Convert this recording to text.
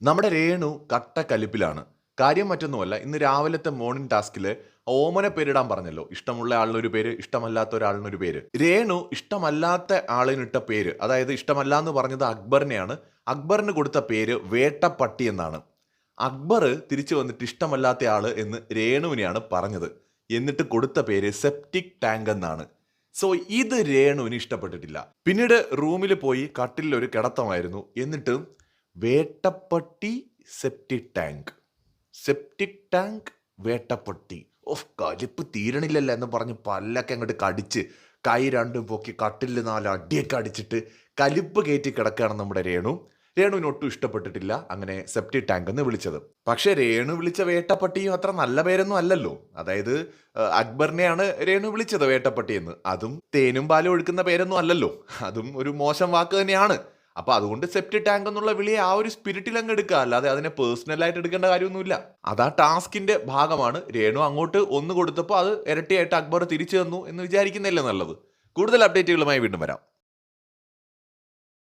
നമ്മുടെ രേണു കട്ട കലിപ്പിലാണ്. കാര്യം മറ്റൊന്നുമല്ല. ഇന്ന് രാവിലത്തെ മോർണിംഗ് ടാസ്കില് ഓമന പേരിടാൻ പറഞ്ഞല്ലോ. ഇഷ്ടമുള്ള ആളിനൊരു പേര്, ഇഷ്ടമല്ലാത്ത ഒരാളിനൊരു പേര്. രേണു ഇഷ്ടമല്ലാത്ത ആളിനിട്ട പേര്, അതായത് ഇഷ്ടമല്ല എന്ന് പറഞ്ഞത് അക്ബറിനെയാണ്. അക്ബറിന് കൊടുത്ത പേര് വേട്ടപ്പട്ടി എന്നാണ്. അക്ബർ തിരിച്ചു വന്നിട്ട് ഇഷ്ടമല്ലാത്ത ആള് എന്ന് രേണുവിനെയാണ് പറഞ്ഞത്. എന്നിട്ട് കൊടുത്ത പേര് സെപ്റ്റിക് ടാങ്ക് എന്നാണ്. സോ ഇത് രേണുവിന് ഇഷ്ടപ്പെട്ടിട്ടില്ല. പിന്നീട് റൂമിൽ പോയി കട്ടിലിൽ ഒരു കിടത്തമായിരുന്നു. എന്നിട്ട് വേട്ടപ്പട്ടി സെപ്റ്റിക് ടാങ്ക്, സെപ്റ്റിക് ടാങ്ക് വേട്ടപ്പട്ടി. ഓഫ്, കലിപ്പ് തീരണില്ലല്ല എന്ന് പറഞ്ഞ് പല്ലൊക്കെ അങ്ങോട്ട് കടിച്ച് കൈ രണ്ടും പൊക്കി കട്ടിലിൽ 4 അടിയൊക്കെ അടിച്ചിട്ട് കലിപ്പ് കയറ്റി കിടക്കുകയാണ് നമ്മുടെ രേണു. രേണുവിന് ഒട്ടും ഇഷ്ടപ്പെട്ടിട്ടില്ല അങ്ങനെ സെപ്റ്റിക് ടാങ്ക് എന്ന് വിളിച്ചത്. പക്ഷെ രേണു വിളിച്ച വേട്ടപ്പട്ടിയും അത്ര നല്ല പേരൊന്നും അല്ലല്ലോ. അതായത് അക്ബറിനെയാണ് രേണു വിളിച്ചത് വേട്ടപ്പട്ടി എന്ന്. അതും തേനും പാലും ഒഴുക്കുന്ന പേരൊന്നും അല്ലല്ലോ. അതും ഒരു മോശം വാക്ക് തന്നെയാണ്. അപ്പൊ അതുകൊണ്ട് സെപ്റ്റിക് ടാങ്ക് എന്നുള്ള വിളിയെ ആ ഒരു സ്പിരിറ്റിൽ അങ്ങ് എടുക്കുക, അല്ലാതെ അതിനെ പേഴ്സണലായിട്ട് എടുക്കേണ്ട കാര്യമൊന്നുമില്ല. അതാ ടാസ്കിന്റെ ഭാഗമാണ്. രേണു അങ്ങോട്ട് ഒന്ന് കൊടുത്തപ്പോൾ അത് ഇരട്ടിയായിട്ട് അക്ബർ തിരിച്ചു തന്നു എന്ന് വിചാരിക്കുന്നില്ല നല്ലത്. കൂടുതൽ അപ്ഡേറ്റുകളുമായി വീണ്ടും വരാം.